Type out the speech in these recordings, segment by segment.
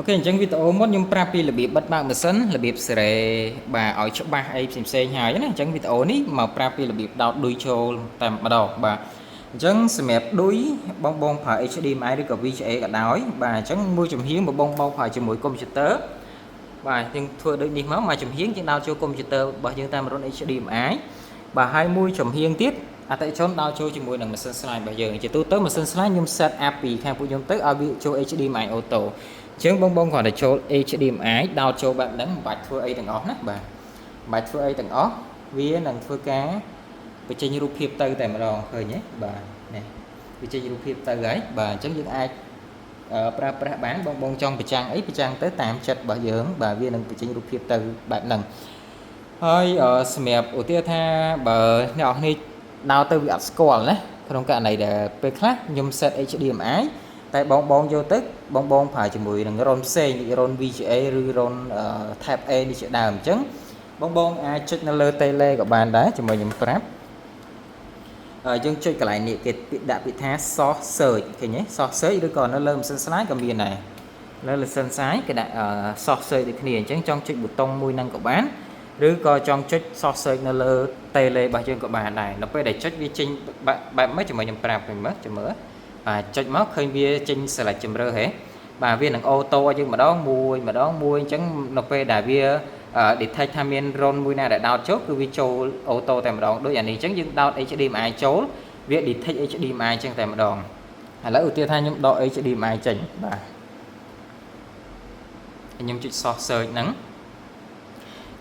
Ok,អញ្ចឹងវីដេអូមុនខ្ញុំប្រាប់ពីរបៀបបិទបើកម៉ាស៊ីនរបៀបសេរីបាទឲ្យច្បាស់អីផ្សេងៗហើយណាអញ្ចឹងវីដេអូនេះមកប្រាប់ពីរបៀបដោតឌុយចូលតែម្ដងបាទអញ្ចឹងសម្រាប់ឌុយបងប្រើ HDMI ឬក៏ VGA ក៏ដោយបាទអញ្ចឹងមួយចំហៀងបងប្រើជាមួយកុំព្យូទ័របាទយើងធ្វើដូចនេះមកចំហៀងយើងដោតចូលកុំព្យូទ័ររបស់យើងតាមរន្ធ HDMI បាទហើយមួយចំហៀងទៀតអតិថិជនដោតចូលជាមួយនឹងម៉ាស៊ីនស្លាយរបស់យើងជាទូទៅម៉ាស៊ីនស្លាយខ្ញុំ set up ពីខាងពួកខ្ញុំទៅឲ្យវាចូល HDMI auto ជាងបងគ្រាន់តែចូល HDMI ដោតចូលបែបហ្នឹងមិនបាច់ធ្វើអីទាំងអស់ណាបាទមិនបាច់ធ្វើអីទាំងអស់វានឹងធ្វើការបញ្ចេញរូបភាពទៅតែម្ដងឃើញទេបាទនេះបញ្ចេញរូបភាពទៅហើយបាទអញ្ចឹងយើងអាចប្រើប្រាស់បានបងចង់បញ្ចាំងអីបញ្ចាំងទៅតាមចិត្តរបស់យើងបាទវានឹងបញ្ចេញរូបភាពទៅបែបហ្នឹងហើយសម្រាប់ឧទាហរណ៍ថាបើអ្នកនរគ្នាដោតទៅវាអត់ស្គាល់ណាក្នុងករណីដែលពេលខ្លះខ្ញុំ set HDMI តែបងយកទៅបងប្រើជាមួយនឹងរ៉ុនផ្សេងដូចរ៉ុន VGA ឬរ៉ុន Type A នេះជាដើមអញ្ចឹងបងអាចចុចនៅលើ Tele ក៏បានដែរជាមួយខ្ញុំប្រាប់យើងចុចកន្លែងនេះគេដាក់ពាក្យថា Source Search ឃើញទេ Source Search ឬក៏នៅលើម៉ាស៊ីនស្លាយក៏មានដែរលើម៉ាស៊ីនស្លាយគេដាក់ Source Search ដូចគ្នាអញ្ចឹងចង់ចុចប៊ូតុងមួយហ្នឹងក៏បានឬក៏ចង់ចុច Source Search នៅលើ Tele របស់យើងក៏បានដែរនៅពេលដែលចុចវាចេញបែបម៉េចជាមួយខ្ញុំប្រាប់វិញមើលចាំមើលបាទចុចមកឃើញវាចេញ select ជម្រើសហេបាទវានឹងអូតូឲ្យយើងម្ដងមួយអញ្ចឹងនៅពេលដែលវា detect ថាមាន run មួយណាដែលដោតចូលគឺវាចូលអូតូតែម្ដងដូចអានេះអញ្ចឹងយើងដោត HDMI ចូលវា detect HDMI អញ្ចឹងតែម្ដងឥឡូវឧទាហរណ៍ថាខ្ញុំដក HDMI ចេញបាទខ្ញុំចុច source search ហ្នឹង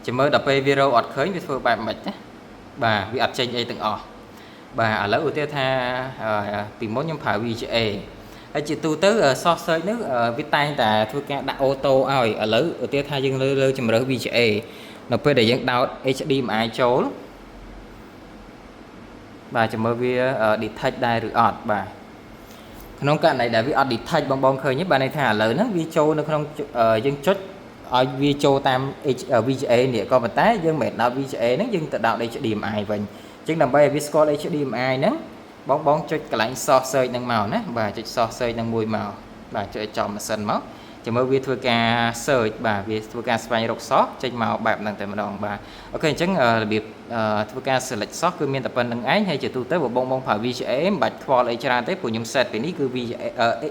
ចាំមើលដល់ពេលវារកអត់ឃើញវាធ្វើបែបម៉េចណាបាទវាអត់ចេញអីទាំងអស់បាទឥឡូវឧទាហរណ៍ថាពីមុនខ្ញុំប្រើ VGA ហើយជាទូទៅ source search នេះវាតែងតែធ្វើការដាក់អូតូឲ្យឥឡូវឧទាហរណ៍ថាយើងលើជម្រើស VGA នៅពេលដែលយើងដោត HDMI ចូលបាទចាំមើលវា detect ដែរឬអត់បាទក្នុងករណីដែលវាអត់ detect បងឃើញទេបាទន័យថាឥឡូវហ្នឹងវាចូលនៅក្នុងយើងចុចឲ្យវាចូលតាម VGA នេះក៏ប៉ុន្តែយើងមិនដោត VGA ហ្នឹងយើងទៅដោត HDMI វិញអញ្ចឹងដើម្បីឲ្យវាស្គាល់ HDMI ហ្នឹងបងចុចកន្លែង source search ហ្នឹងមកណាបាទចុច source search ហ្នឹងមួយមកបាទចុចចំម៉ាស៊ីនមកចាំមើលវាធ្វើការ search បាទវាធ្វើការស្វែងរក source ចេញមកបែបហ្នឹងតែម្ដងបាទអូខេអញ្ចឹងរបៀបធ្វើការ select source គឺមានតែប៉ុណ្្នឹងឯងហើយជាទូទៅបងប្រើ VGA មិនបាច់ខ្វល់អីច្រើនទេព្រោះខ្ញុំ set ពីនេះគឺ VGA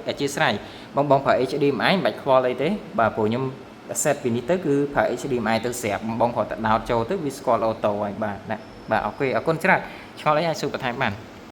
អធិស្ឋានបងប្រើ HDMI មិនបាច់ខ្វល់អីទេបាទព្រោះខ្ញុំ set ពីនេះទៅគឺប្រើ HDMI ទៅស្រាប់បងគ្រាន់តែដោតចូលទៅវាស្គាល់អូតូហើយបាទណាបាទអូខេអរគុណច្រើនឆ្ងល់អីអាចសួរបន្ថែមបាន